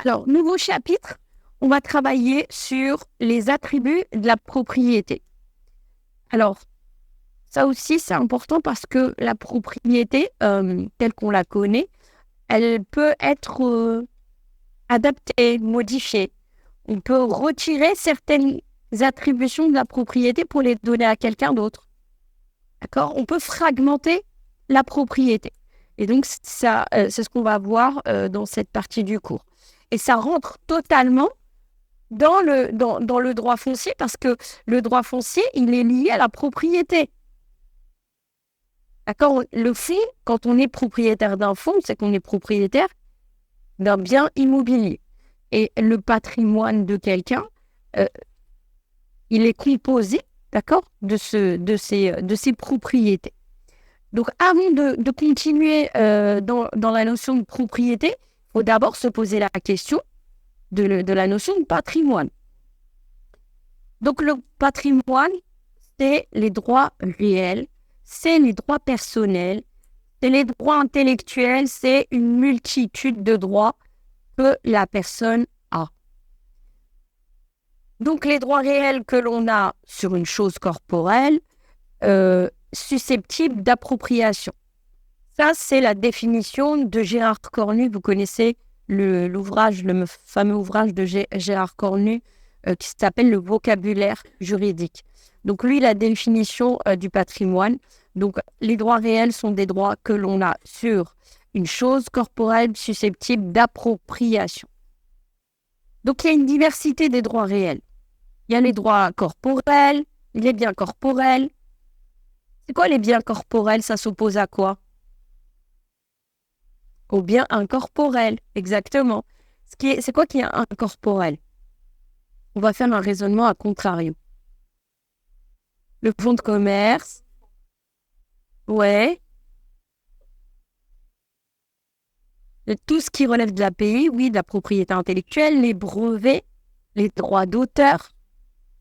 Alors, nouveau chapitre, on va travailler sur les attributs de la propriété. Alors, ça aussi, c'est important parce que la propriété, telle qu'on la connaît, elle peut être adaptée, modifiée. On peut retirer certaines attributions de la propriété pour les donner à quelqu'un d'autre. D'accord? On peut fragmenter la propriété. Et donc, ça, c'est ce qu'on va voir dans cette partie du cours. Et ça rentre totalement dans le droit foncier parce que le droit foncier, il est lié à la propriété. D'accord? Le fonds, quand on est propriétaire d'un fonds, c'est qu'on est propriétaire d'un bien immobilier. Et le patrimoine de quelqu'un, il est composé, d'accord, de ces propriétés. Donc, avant de continuer dans la notion de propriété, il faut d'abord se poser la question de la notion de patrimoine. Donc, le patrimoine, c'est les droits réels, c'est les droits personnels, c'est les droits intellectuels, c'est une multitude de droits que la personne a. Donc, les droits réels que l'on a sur une chose corporelle, susceptibles d'appropriation. Ça, c'est la définition de Gérard Cornu. Vous connaissez le fameux ouvrage de Gérard Cornu qui s'appelle Le vocabulaire juridique. Donc, lui, la définition du patrimoine. Donc, les droits réels sont des droits que l'on a sur une chose corporelle susceptible d'appropriation. Donc, il y a une diversité des droits réels. Il y a les droits corporels, les biens corporels. C'est quoi les biens corporels? Ça s'oppose à quoi? Au bien incorporel, exactement. C'est quoi qui est incorporel? On va faire un raisonnement à contrario. Le fonds de commerce, ouais. Tout ce qui relève de l'API, oui, de la propriété intellectuelle, les brevets, les droits d'auteur,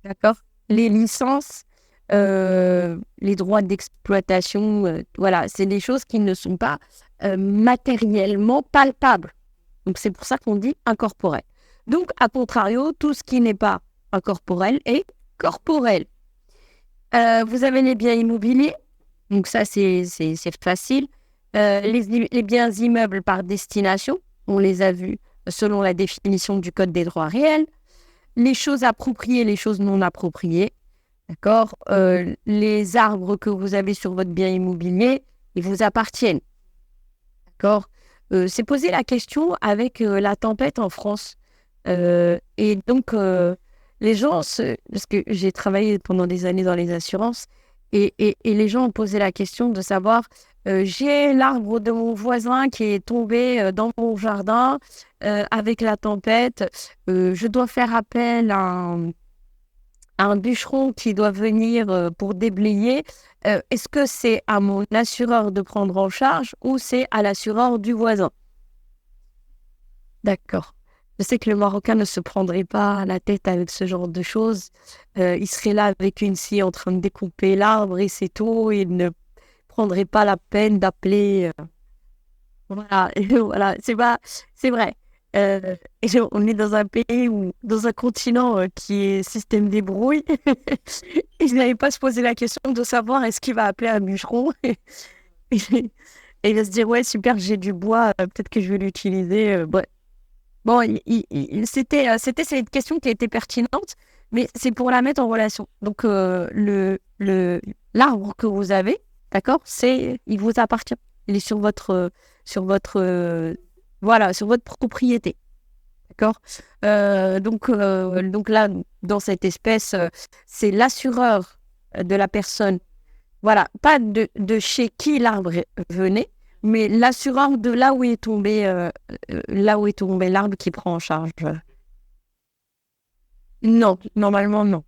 d'accord? Les licences, les droits d'exploitation, voilà, c'est des choses qui ne sont pas matériellement palpables. Donc, c'est pour ça qu'on dit incorporel. Donc, à contrario, tout ce qui n'est pas incorporel est corporel. Vous avez les biens immobiliers. Donc, ça, c'est facile. Les biens immeubles par destination, on les a vus selon la définition du Code des droits réels. Les choses appropriées, les choses non appropriées. D'accord? Les arbres que vous avez sur votre bien immobilier, ils vous appartiennent. D'accord? C'est poser la question avec la tempête en France. Et donc, les gens, parce que j'ai travaillé pendant des années dans les assurances, et les gens ont posé la question de savoir, j'ai l'arbre de mon voisin qui est tombé dans mon jardin avec la tempête, je dois faire appel à un bûcheron qui doit venir pour déblayer. Est-ce que c'est à mon assureur de prendre en charge ou c'est à l'assureur du voisin? D'accord. Je sais que le Marocain ne se prendrait pas la tête avec ce genre de choses. Il serait là avec une scie en train de découper l'arbre et c'est tout. Il ne prendrait pas la peine d'appeler. Voilà, et voilà, c'est vrai. On est dans un pays ou dans un continent qui est système des brouilles. Il n'allait pas se poser la question de savoir est-ce qu'il va appeler un bûcheron. Et il va se dire ouais super, j'ai du bois, peut-être que je vais l'utiliser. Bref. Bon, c'était cette question qui était pertinente, mais c'est pour la mettre en relation. Donc, l'arbre que vous avez, d'accord, il vous appartient. Il est voilà, sur votre propriété, d'accord. Donc là, dans cette espèce, c'est l'assureur de la personne. Voilà, pas de chez qui l'arbre venait, mais l'assureur de là où est tombé l'arbre qui prend en charge. Non, normalement non.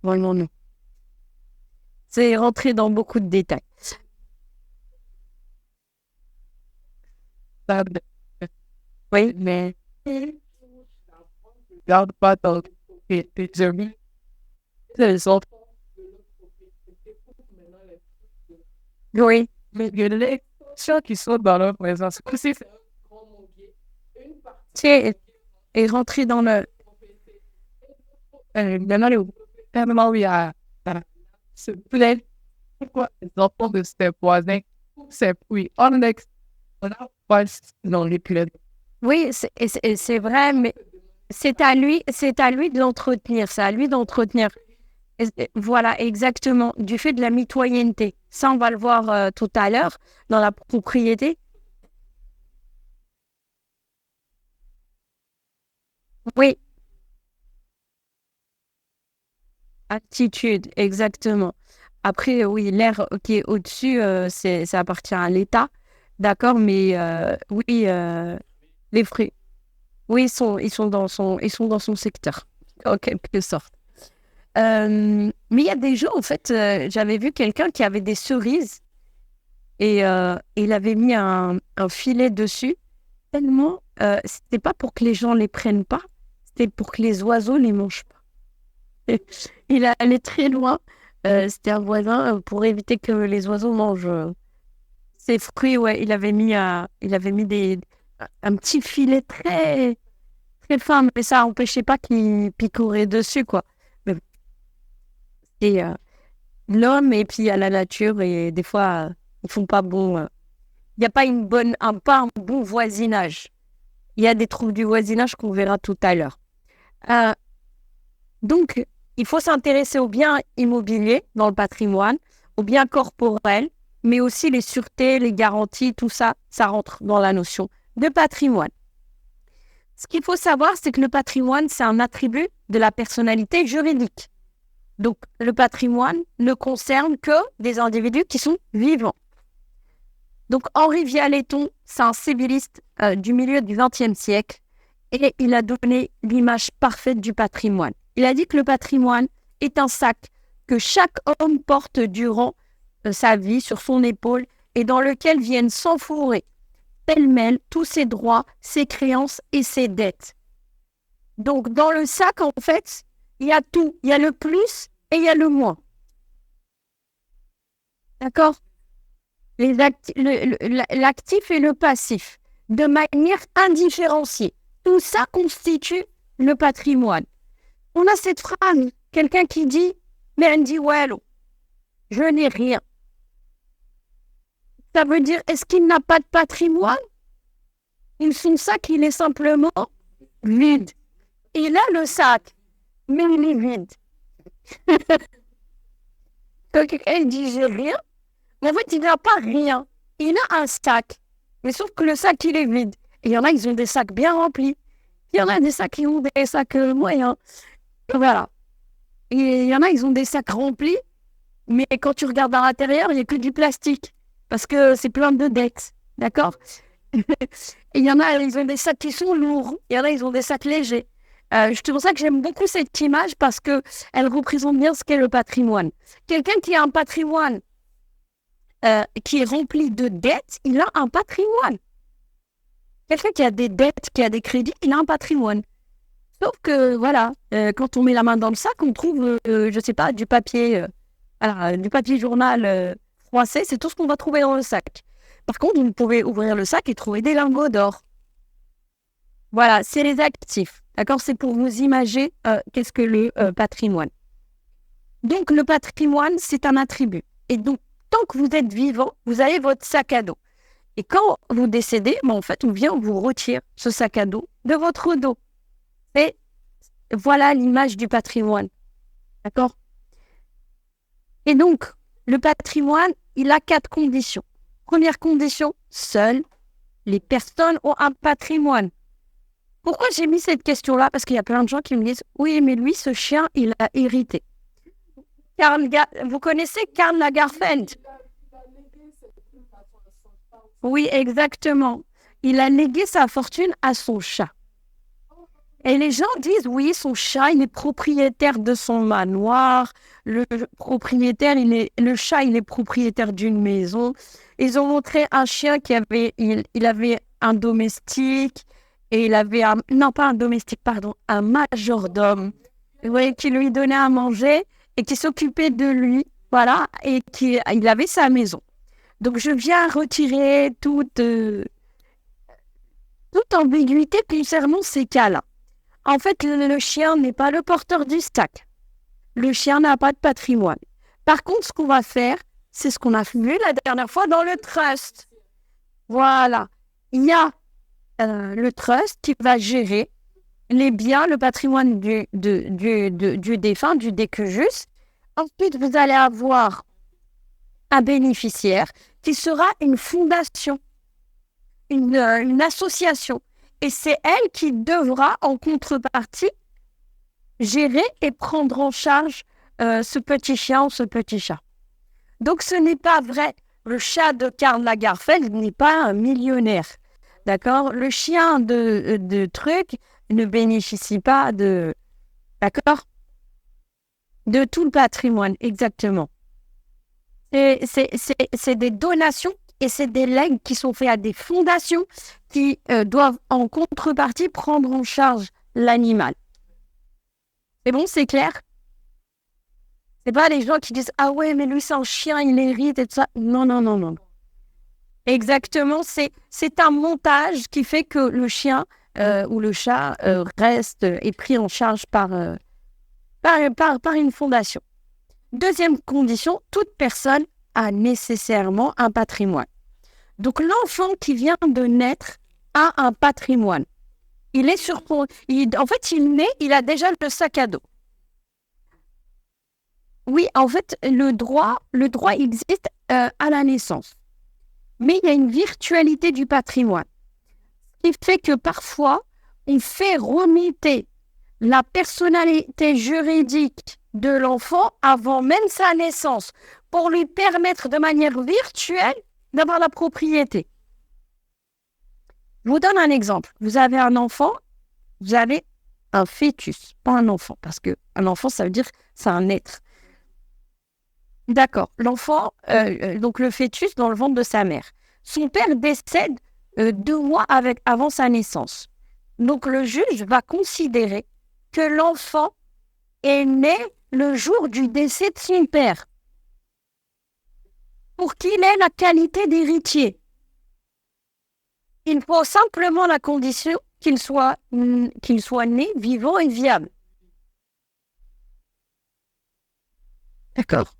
Normalement non. C'est rentré dans beaucoup de détails. Bah, oui, mais garde pas dans tes amis. Les autres. Oui, mais il y a des gens qui sont dans leur présence. C'est et rentrer dans le... Maintenant, le gouvernement, oui, se plaint pourquoi les enfants de ses voisins, c'est oui, on a pas dans les plaies. Oui, c'est vrai, mais c'est à lui de l'entretenir, c'est à lui d'entretenir. Voilà, exactement, du fait de la mitoyenneté. Ça, on va le voir tout à l'heure dans la propriété. Oui, attitude, exactement. Après, oui, l'air qui est au-dessus, ça appartient à l'État, d'accord, mais oui, les fruits, oui, ils sont dans son secteur, en quelque sorte. Mais il y a des jours, en fait, j'avais vu quelqu'un qui avait des cerises et il avait mis un filet dessus, tellement, c'était pas pour que les gens les prennent pas, c'était pour que les oiseaux les mangent pas. Il est allé très loin. C'était un voisin pour éviter que les oiseaux mangent ses fruits. Ouais, il avait mis un petit filet très, très fin, mais ça empêchait pas qu'il picorait dessus, quoi. Mais c'est l'homme et puis il y a la nature et des fois, ils font pas bon. Il n'y a pas pas un bon voisinage. Il y a des troubles du voisinage qu'on verra tout à l'heure. Euh, Donc, il faut s'intéresser aux biens immobiliers dans le patrimoine, aux biens corporels, mais aussi les sûretés, les garanties, tout ça, ça rentre dans la notion de patrimoine. Ce qu'il faut savoir, c'est que le patrimoine, c'est un attribut de la personnalité juridique. Donc, le patrimoine ne concerne que des individus qui sont vivants. Donc, Henri Vialetton, c'est un civiliste du milieu du XXe siècle et il a donné l'image parfaite du patrimoine. Il a dit que le patrimoine est un sac que chaque homme porte durant sa vie sur son épaule et dans lequel viennent s'enfourrer pêle-mêle tous ses droits, ses créances et ses dettes. Donc, dans le sac, en fait, il y a tout. Il y a le plus et il y a le moins. D'accord? L'actif et le passif, de manière indifférenciée. Tout ça constitue le patrimoine. On a cette phrase, quelqu'un qui dit « Mais Andy Wello, je n'ai rien ». Ça veut dire, est-ce qu'il n'a pas de patrimoine? Son sac, il est simplement vide. Il a le sac, mais il est vide. Quand quelqu'un dit « J'ai rien », en fait, il n'a pas rien. Il a un sac. Mais sauf que le sac, il est vide. Et il y en a, ils ont des sacs bien remplis. Il y en a des sacs qui ont des sacs moyens. Et voilà. Et il y en a, ils ont des sacs remplis. Mais quand tu regardes à l'intérieur, il n'y a que du plastique. Parce que c'est plein de dettes. D'accord? Et il y en a, ils ont des sacs qui sont lourds. Il y en a, ils ont des sacs légers. C'est pour ça que j'aime beaucoup cette image parce qu'elle représente bien ce qu'est le patrimoine. Quelqu'un qui a un patrimoine qui est rempli de dettes, il a un patrimoine. Quelqu'un qui a des dettes, qui a des crédits, il a un patrimoine. Sauf que, voilà, quand on met la main dans le sac, on trouve, je ne sais pas, du papier journal froissé, c'est tout ce qu'on va trouver dans le sac. Par contre, vous pouvez ouvrir le sac et trouver des lingots d'or. Voilà, c'est les actifs. D'accord? C'est pour vous imaginer qu'est-ce que le patrimoine. Donc, le patrimoine, c'est un attribut. Et donc, tant que vous êtes vivant, vous avez votre sac à dos. Et quand vous décédez, en fait, on vient vous retire ce sac à dos de votre dos. Et voilà l'image du patrimoine. D'accord? Et donc, le patrimoine, il a 4 conditions. Première condition, seules les personnes ont un patrimoine. Pourquoi j'ai mis cette question-là? Parce qu'il y a plein de gens qui me disent « Oui, mais lui, ce chien, il a hérité. » Vous connaissez Karl Lagerfeld? Oui, exactement. Il a légué sa fortune à son chat. Et les gens disent, oui, son chat, il est propriétaire de son manoir. Le chat, il est propriétaire d'une maison. Ils ont montré un chien il avait un domestique et il avait non pas un domestique, pardon, un majordome, oui, qui lui donnait à manger et qui s'occupait de lui, voilà, et il avait sa maison. Donc, je viens retirer toute ambiguïté concernant ces cas-là. En fait, le chien n'est pas le porteur du sac. Le chien n'a pas de patrimoine. Par contre, ce qu'on va faire, c'est ce qu'on a vu la dernière fois dans le trust. Voilà. Il y a le trust qui va gérer les biens, le patrimoine du défunt, du décujus. Ensuite, vous allez avoir un bénéficiaire qui sera une fondation, une association. Et c'est elle qui devra, en contrepartie, gérer et prendre en charge ce petit chien ou ce petit chat. Donc, ce n'est pas vrai. Le chat de Karl Lagerfeld n'est pas un millionnaire. D'accord? Le chien de truc ne bénéficie pas de... D'accord? De tout le patrimoine, exactement. C'est des donations et c'est des legs qui sont faits à des fondations qui doivent en contrepartie prendre en charge l'animal. C'est bon, c'est clair? C'est pas les gens qui disent « Ah ouais, mais lui c'est un chien, il hérite et tout ça. » Non, non, non, non. Exactement, c'est un montage qui fait que le chien ou le chat est pris en charge par une fondation. Deuxième condition, toute personne a nécessairement un patrimoine. Donc l'enfant qui vient de naître a un patrimoine. Il est en fait, il naît, il a déjà le sac à dos. Oui, en fait, le droit existe à la naissance. Mais il y a une virtualité du patrimoine. Ce qui fait que parfois, on fait remonter la personnalité juridique de l'enfant avant même sa naissance pour lui permettre de manière virtuelle d'avoir la propriété. Je vous donne un exemple. Vous avez un enfant, vous avez un fœtus, pas un enfant, parce qu'un enfant, ça veut dire c'est un être. D'accord. L'enfant, donc le fœtus dans le ventre de sa mère. Son père décède 2 mois avant sa naissance. Donc le juge va considérer que l'enfant est né le jour du décès de son père pour qu'il ait la qualité d'héritier. Il faut simplement la condition qu'il soit né vivant et viable. D'accord.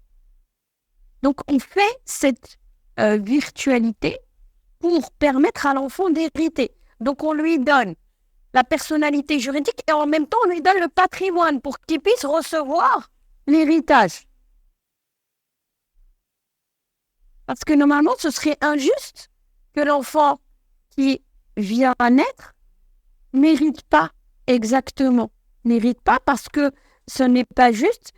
Donc, on fait cette virtualité pour permettre à l'enfant d'hériter. Donc, on lui donne la personnalité juridique et en même temps, on lui donne le patrimoine pour qu'il puisse recevoir l'héritage. Parce que normalement, ce serait injuste que l'enfant qui vient à naître n'hérite pas exactement. N'hérite pas parce que ce n'est pas juste.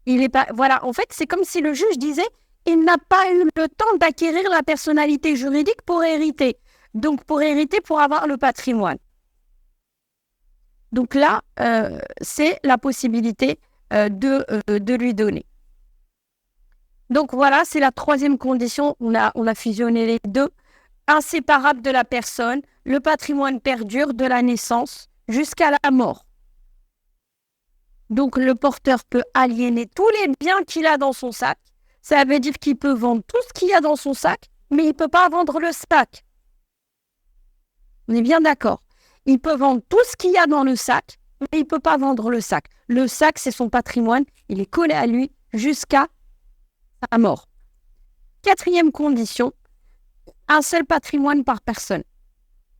Il est pas. Voilà, en fait, c'est comme si le juge disait il n'a pas eu le temps d'acquérir la personnalité juridique pour hériter. Donc, pour hériter, pour avoir le patrimoine. Donc là, c'est la possibilité de lui donner. Donc voilà, c'est la troisième condition. On a fusionné les deux. Inséparable de la personne, le patrimoine perdure de la naissance jusqu'à la mort. Donc le porteur peut aliéner tous les biens qu'il a dans son sac. Ça veut dire qu'il peut vendre tout ce qu'il y a dans son sac, mais il ne peut pas vendre le sac. On est bien d'accord. Il peut vendre tout ce qu'il y a dans le sac, mais il ne peut pas vendre le sac. Le sac, c'est son patrimoine. Il est collé à lui jusqu'à sa mort. Quatrième condition, un seul patrimoine par personne.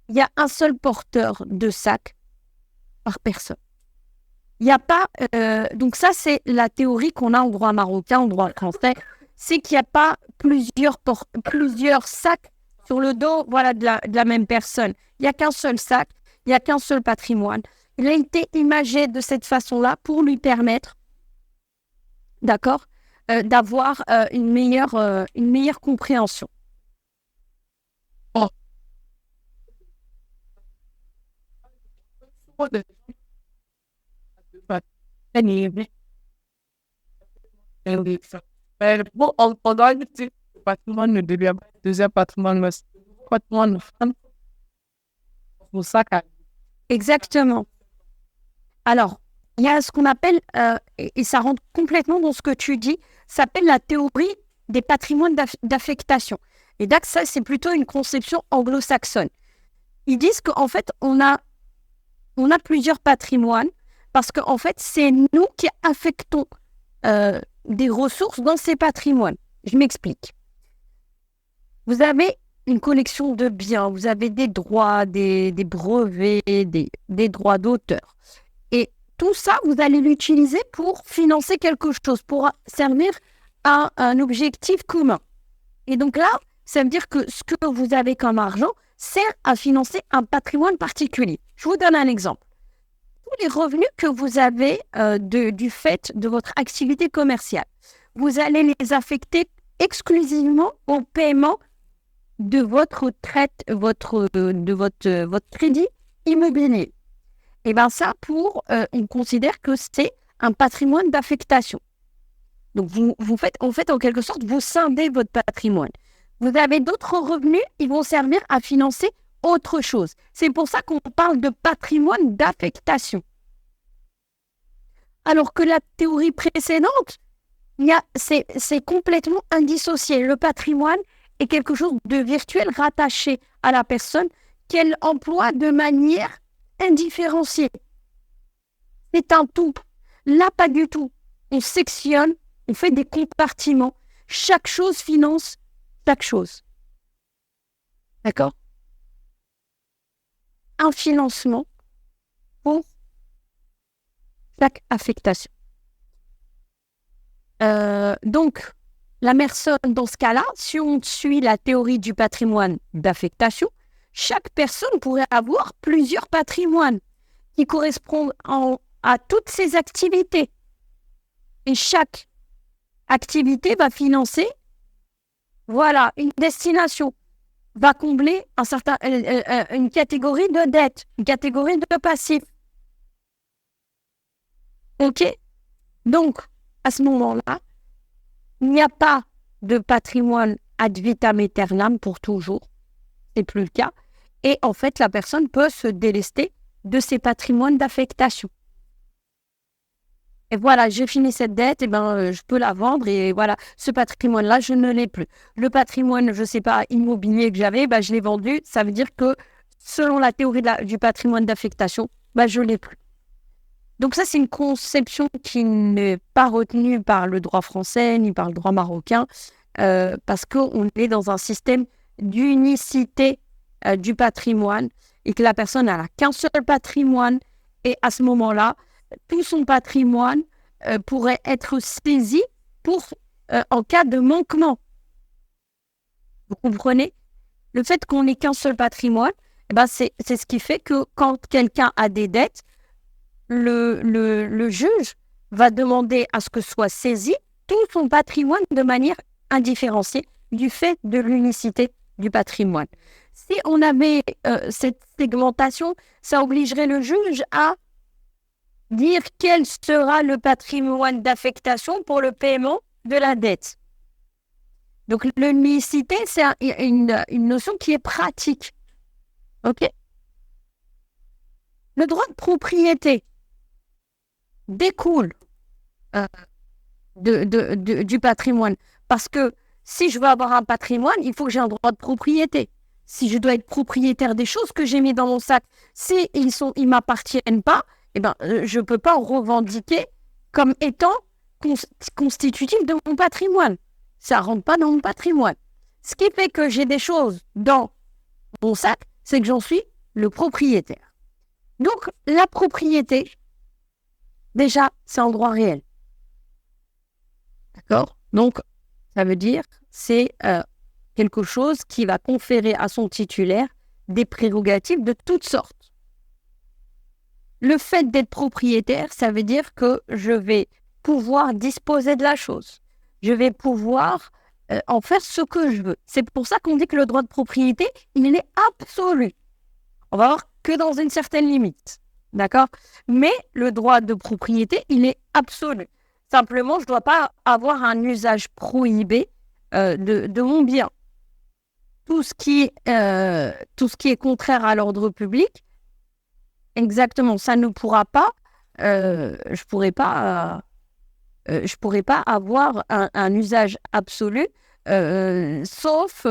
Il y a un seul porteur de sac par personne. Il n'y a pas... donc ça, c'est la théorie qu'on a en droit marocain, en droit français. C'est qu'il n'y a pas plusieurs sacs sur le dos de la même personne. Il n'y a qu'un seul sac, il n'y a qu'un seul patrimoine. Il a été imagé de cette façon-là pour lui permettre, d'accord, d'avoir une meilleure compréhension. Oh. Bon, on doit dire que le patrimoine ne devient pas le deuxième patrimoine, mais c'est le patrimoine pour ça. Exactement. Alors, il y a ce qu'on appelle, et ça rentre complètement dans ce que tu dis, ça s'appelle la théorie des patrimoines d'affectation. Et donc, ça, c'est plutôt une conception anglo-saxonne. Ils disent qu'en fait, on a on a plusieurs patrimoines parce qu'en fait, c'est nous qui affectons des ressources dans ces patrimoines. Je m'explique. Vous avez une collection de biens, vous avez des droits, des brevets, des droits d'auteur. Et tout ça, vous allez l'utiliser pour financer quelque chose, pour servir à un objectif commun. Et donc là, ça veut dire que ce que vous avez comme argent sert à financer un patrimoine particulier. Je vous donne un exemple. Tous les revenus que vous avez du fait de votre activité commerciale, vous allez les affecter exclusivement au paiement de votre crédit immobilier. Et bien ça, on considère que c'est un patrimoine d'affectation. Donc vous faites en quelque sorte, vous scindez votre patrimoine. Vous avez d'autres revenus, ils vont servir à financer autre chose. C'est pour ça qu'on parle de patrimoine d'affectation. Alors que la théorie précédente, c'est complètement indissocié. Le patrimoine est quelque chose de virtuel rattaché à la personne qu'elle emploie de manière indifférenciée. C'est un tout. Là, pas du tout. On sectionne, on fait des compartiments. Chaque chose finance chaque chose. D'accord? Un financement pour chaque affectation. Donc, la personne, dans ce cas-là, si on suit la théorie du patrimoine d'affectation, chaque personne pourrait avoir plusieurs patrimoines qui correspondent à toutes ses activités. Et chaque activité va financer, voilà, une destination, va combler une catégorie de dettes, une catégorie de passifs. OK? Donc, à ce moment-là, il n'y a pas de patrimoine ad vitam aeternam pour toujours. C'est plus le cas. Et en fait, la personne peut se délester de ses patrimoines d'affectation. Et voilà, j'ai fini cette dette, et je peux la vendre et voilà, ce patrimoine-là, je ne l'ai plus. Le patrimoine, je ne sais pas, immobilier que j'avais, je l'ai vendu. Ça veut dire que selon la théorie du patrimoine d'affectation, je ne l'ai plus. Donc ça, c'est une conception qui n'est pas retenue par le droit français ni par le droit marocain parce qu'on est dans un système d'unicité du patrimoine et que la personne n'a qu'un seul patrimoine et à ce moment-là, tout son patrimoine pourrait être saisi en cas de manquement. Vous comprenez? Le fait qu'on n'ait qu'un seul patrimoine, c'est ce qui fait que quand quelqu'un a des dettes, le juge va demander à ce que soit saisi tout son patrimoine de manière indifférenciée du fait de l'unicité du patrimoine. Si on avait cette segmentation, ça obligerait le juge à dire quel sera le patrimoine d'affectation pour le paiement de la dette. Donc, l'unicité, c'est une notion qui est pratique. OK? Le droit de propriété découle du patrimoine. Parce que si je veux avoir un patrimoine, il faut que j'ai un droit de propriété. Si je dois être propriétaire des choses que j'ai mis dans mon sac, si ils m'appartiennent pas, je ne peux pas en revendiquer comme étant constitutif de mon patrimoine. Ça ne rentre pas dans mon patrimoine. Ce qui fait que j'ai des choses dans mon sac, c'est que j'en suis le propriétaire. Donc, la propriété, déjà, c'est en droit réel. D'accord? Donc, ça veut dire c'est quelque chose qui va conférer à son titulaire des prérogatives de toutes sortes. Le fait d'être propriétaire, ça veut dire que je vais pouvoir disposer de la chose. Je vais pouvoir en faire ce que je veux. C'est pour ça qu'on dit que le droit de propriété, il est absolu. On va voir que dans une certaine limite. D'accord? Mais le droit de propriété, il est absolu. Simplement, je ne dois pas avoir un usage prohibé de mon bien. Tout ce qui est contraire à l'ordre public, exactement, ça ne pourra pas, je pourrais pas avoir un usage absolu, sauf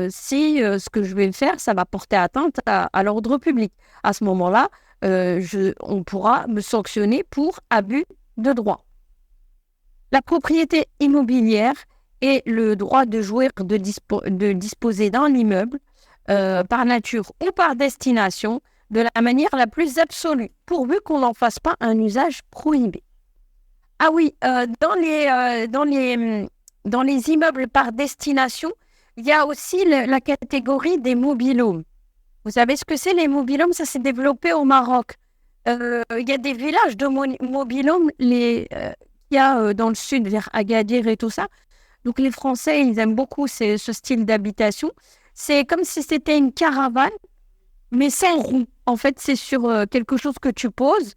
si ce que je vais faire, ça va porter atteinte à l'ordre public. À ce moment-là, on pourra me sanctionner pour abus de droit. La propriété immobilière est le droit de jouir de disposer d'un immeuble par nature ou par destination de la manière la plus absolue, pourvu qu'on n'en fasse pas un usage prohibé. Ah oui, dans les immeubles par destination, il y a aussi la catégorie des mobil-homes. Vous savez ce que c'est les mobil-homes? Ça s'est développé au Maroc. Il y a des villages de mobil-homes qu'il y a dans le sud, vers Agadir et tout ça. Donc les Français, ils aiment beaucoup ce style d'habitation. C'est comme si c'était une caravane, mais sans roue. En fait, c'est sur quelque chose que tu poses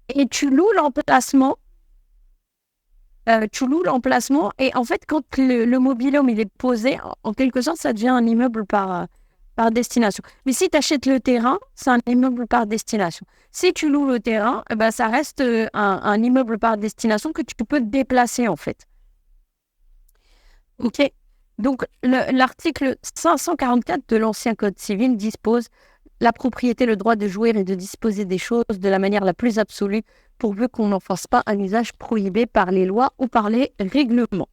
et tu loues l'emplacement. Et en fait, quand le mobil-home il est posé, en quelque sorte, ça devient un immeuble par destination. Mais si tu achètes le terrain, c'est un immeuble par destination. Si tu loues le terrain, ça reste un immeuble par destination que tu peux te déplacer en fait. Ok. Donc, l'article 544 de l'Ancien Code civil dispose la propriété, le droit de jouir et de disposer des choses de la manière la plus absolue, pourvu qu'on n'en fasse pas un usage prohibé par les lois ou par les règlements.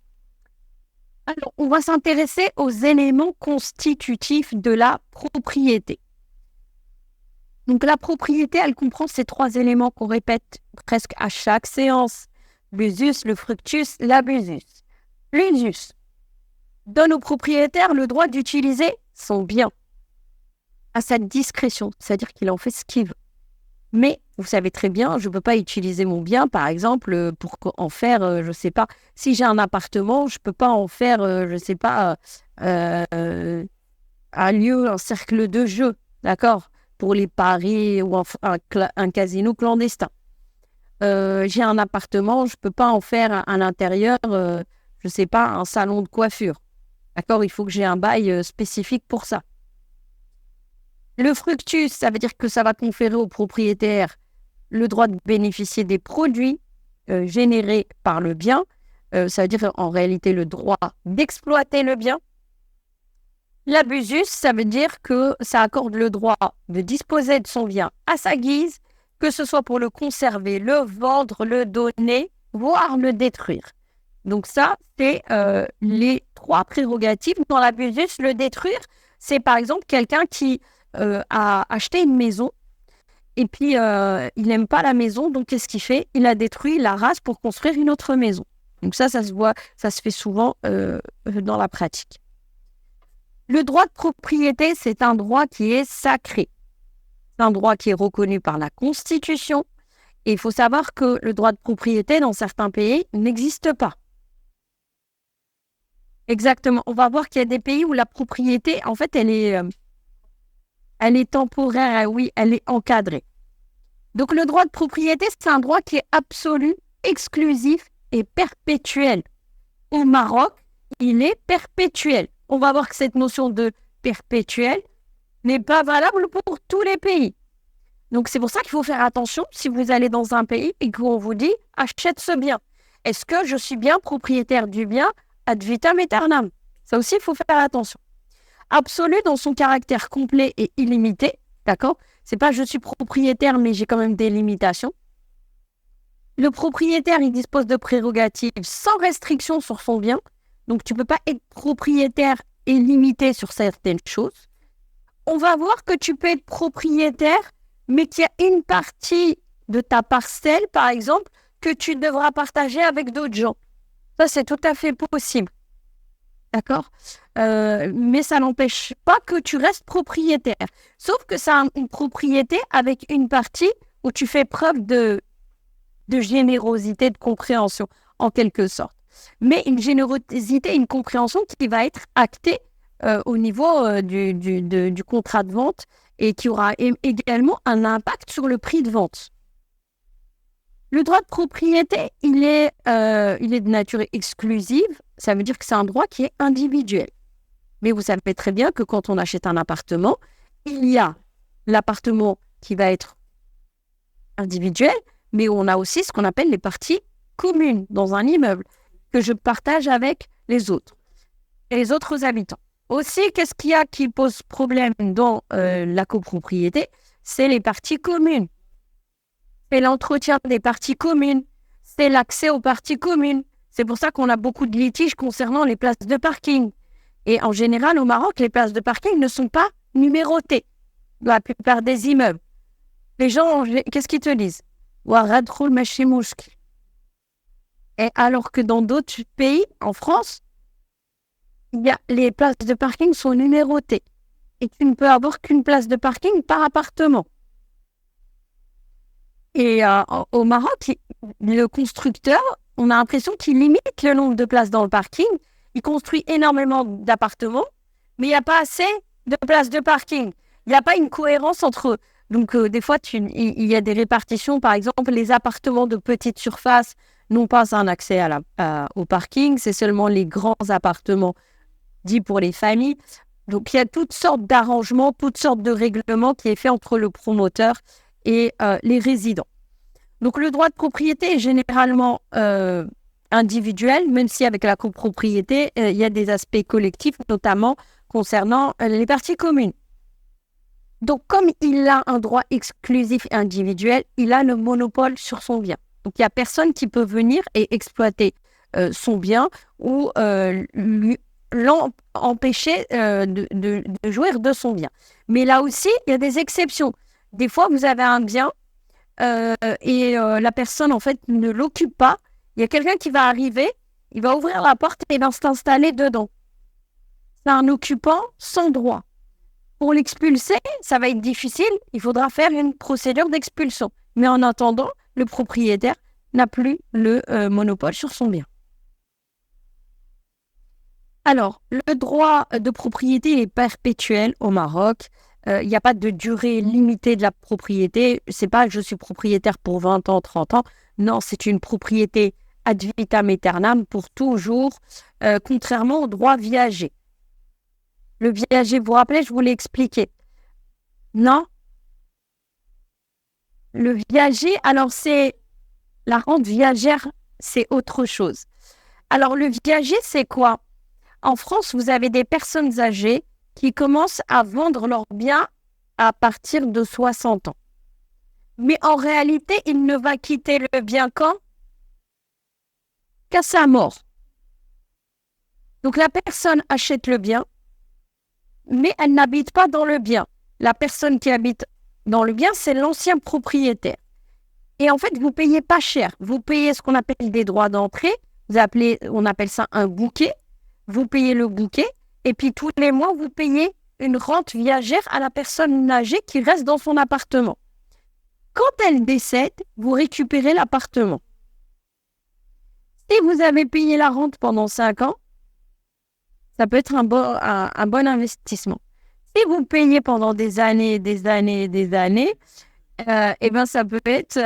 Alors, on va s'intéresser aux éléments constitutifs de la propriété. Donc, la propriété, elle comprend ces trois éléments qu'on répète presque à chaque séance. L'usus, le fructus, l'abusus. L'usus donne au propriétaire le droit d'utiliser son bien à sa discrétion, c'est-à-dire qu'il en fait ce qu'il veut. Mais vous savez très bien, je ne peux pas utiliser mon bien, par exemple, pour en faire, je ne sais pas, si j'ai un appartement, je ne peux pas en faire, je ne sais pas, un lieu, un cercle de jeu, d'accord, pour les paris ou un casino clandestin. J'ai un appartement, je ne peux pas en faire à l'intérieur, je ne sais pas, un salon de coiffure. D'accord, il faut que j'ai un bail spécifique pour ça. Le fructus, ça veut dire que ça va conférer au propriétaire le droit de bénéficier des produits générés par le bien. Ça veut dire en réalité le droit d'exploiter le bien. L'abusus, ça veut dire que ça accorde le droit de disposer de son bien à sa guise, que ce soit pour le conserver, le vendre, le donner, voire le détruire. Donc ça, c'est les trois prérogatives. Dans l'abusus, le détruire, c'est par exemple quelqu'un qui a acheté une maison et puis il n'aime pas la maison, donc qu'est-ce qu'il fait? Il la détruit, il la rase pour construire une autre maison. Donc ça se voit, ça se fait souvent dans la pratique. Le droit de propriété, c'est un droit qui est sacré. C'est un droit qui est reconnu par la Constitution. Et il faut savoir que le droit de propriété, dans certains pays, n'existe pas. Exactement. On va voir qu'il y a des pays où la propriété, en fait, elle est temporaire, oui, elle est encadrée. Donc, le droit de propriété, c'est un droit qui est absolu, exclusif et perpétuel. Au Maroc, il est perpétuel. On va voir que cette notion de perpétuel n'est pas valable pour tous les pays. Donc, c'est pour ça qu'il faut faire attention si vous allez dans un pays et qu'on vous dit « achète ce bien ». Est-ce que je suis bien propriétaire du bien ad vitam aeternam? Ça aussi, il faut faire attention. Absolu dans son caractère complet et illimité, d'accord? C'est pas je suis propriétaire, mais j'ai quand même des limitations. Le propriétaire, il dispose de prérogatives sans restriction sur son bien. Donc, tu ne peux pas être propriétaire et limité sur certaines choses. On va voir que tu peux être propriétaire, mais qu'il y a une partie de ta parcelle, par exemple, que tu devras partager avec d'autres gens. Ça, c'est tout à fait possible. D'accord? Mais ça n'empêche pas que tu restes propriétaire. Sauf que ça a une propriété avec une partie où tu fais preuve de générosité, de compréhension, en quelque sorte. Mais une générosité, une compréhension qui va être actée au niveau du contrat de vente et qui aura également un impact sur le prix de vente. Le droit de propriété, il est de nature exclusive. Ça veut dire que c'est un droit qui est individuel. Mais vous savez très bien que quand on achète un appartement, il y a l'appartement qui va être individuel, mais on a aussi ce qu'on appelle les parties communes dans un immeuble que je partage avec les autres et les autres habitants. Aussi, qu'est-ce qu'il y a qui pose problème dans la copropriété? C'est les parties communes. c'est l'entretien des parties communes, c'est l'accès aux parties communes. C'est pour ça qu'on a beaucoup de litiges concernant les places de parking. Et en général, au Maroc, les places de parking ne sont pas numérotées dans la plupart des immeubles. Les gens, qu'est-ce qu'ils te disent? Warad khoul machi mouchki. Et alors que dans d'autres pays, en France, les places de parking sont numérotées. Et tu ne peux avoir qu'une place de parking par appartement. Et au Maroc, le constructeur, on a l'impression qu'il limite le nombre de places dans le parking. Il construit énormément d'appartements, mais il n'y a pas assez de places de parking. Il n'y a pas une cohérence entre eux. Donc, des fois, il y a des répartitions. Par exemple, les appartements de petite surface n'ont pas un accès au parking. C'est seulement les grands appartements dits pour les familles. Donc, il y a toutes sortes d'arrangements, toutes sortes de règlements qui est fait entre le promoteur et les résidents. Donc, le droit de propriété est généralement individuel, même si avec la copropriété, il y a des aspects collectifs, notamment concernant les parties communes. Donc, comme il a un droit exclusif et individuel, il a le monopole sur son bien. Donc, il n'y a personne qui peut venir et exploiter son bien ou l'empêcher de jouir de son bien. Mais là aussi, il y a des exceptions. Des fois, vous avez un bien et la personne, en fait, ne l'occupe pas. Il y a quelqu'un qui va arriver, il va ouvrir la porte et il va s'installer dedans. C'est un occupant sans droit. Pour l'expulser, ça va être difficile. Il faudra faire une procédure d'expulsion. Mais en attendant, le propriétaire n'a plus le monopole sur son bien. Alors, le droit de propriété est perpétuel au Maroc. Il n'y a pas de durée limitée de la propriété. C'est pas je suis propriétaire pour 20 ans, 30 ans. Non, c'est une propriété ad vitam aeternam pour toujours, contrairement au droit viager. Le viager, vous vous rappelez, je vous l'ai expliqué. Non? Le viager, alors c'est la rente viagère, c'est autre chose. Alors le viager, c'est quoi? En France, vous avez des personnes âgées qui commencent à vendre leurs biens à partir de 60 ans. Mais en réalité, il ne va quitter le bien quand? Qu'à sa mort. Donc la personne achète le bien, mais elle n'habite pas dans le bien. La personne qui habite dans le bien, c'est l'ancien propriétaire. Et en fait, vous ne payez pas cher. Vous payez ce qu'on appelle des droits d'entrée. On appelle ça un bouquet. Vous payez le bouquet. Et puis, tous les mois, vous payez une rente viagère à la personne âgée qui reste dans son appartement. Quand elle décède, vous récupérez l'appartement. Si vous avez payé la rente pendant 5 ans, ça peut être un bon investissement. Si vous payez pendant des années, et ben ça peut être...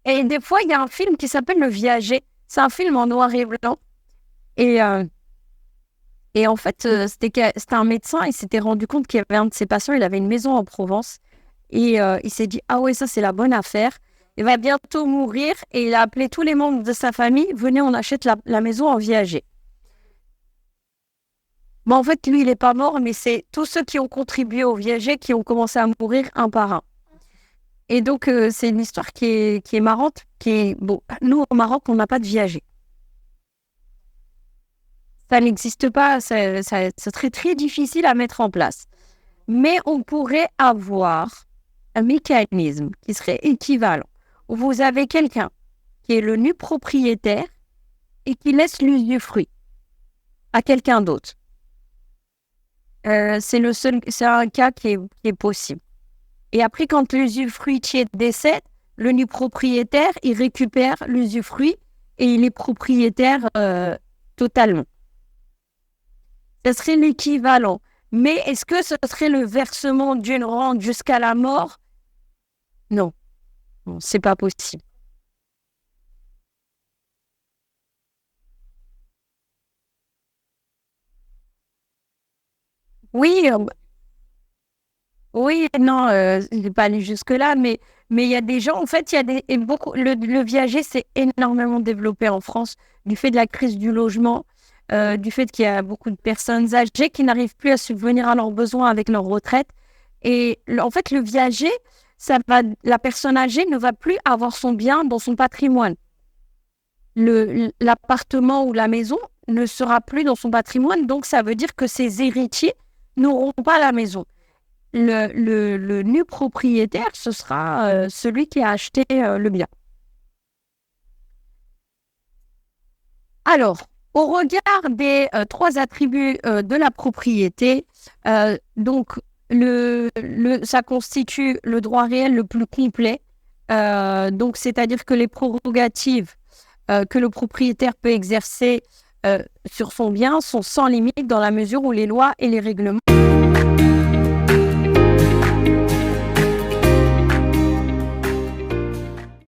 Et des fois, il y a un film qui s'appelle Le Viager. C'est un film en noir et blanc. Et en fait, c'était un médecin. Il s'était rendu compte qu'il y avait un de ses patients. Il avait une maison en Provence. Et il s'est dit, ah ouais, ça, c'est la bonne affaire. Il va bientôt mourir. Et il a appelé tous les membres de sa famille. Venez, on achète la maison en viager. Bon, en fait, lui, il n'est pas mort, mais c'est tous ceux qui ont contribué au viager qui ont commencé à mourir un par un. Et donc, c'est une histoire qui est marrante. Bon, nous, au Maroc, on n'a pas de viager. Ça n'existe pas. Ça serait très difficile à mettre en place. Mais on pourrait avoir un mécanisme qui serait équivalent, où vous avez quelqu'un qui est le nu propriétaire et qui laisse l'usufruit à quelqu'un d'autre. C'est un cas qui est possible. Et après, quand l'usufruitier décède, le nu propriétaire, il récupère l'usufruit et il est propriétaire totalement. Ce serait l'équivalent. Mais est-ce que ce serait le versement d'une rente jusqu'à la mort? Non, c'est pas possible. Oui, oui, non, je n'ai pas allé jusque-là, mais il y a des gens, en fait, il y a le viager s'est énormément développé en France du fait de la crise du logement, du fait qu'il y a beaucoup de personnes âgées qui n'arrivent plus à subvenir à leurs besoins avec leur retraite. Et en fait, le viager, la personne âgée ne va plus avoir son bien dans son patrimoine. L'appartement ou la maison ne sera plus dans son patrimoine, donc ça veut dire que ses héritiers n'auront pas la maison. Le nu propriétaire, ce sera celui qui a acheté le bien. Alors, au regard des trois attributs de la propriété, donc ça constitue le droit réel le plus complet. Donc, c'est-à-dire que les prérogatives que le propriétaire peut exercer sur son bien sont sans limite dans la mesure où les lois et les règlements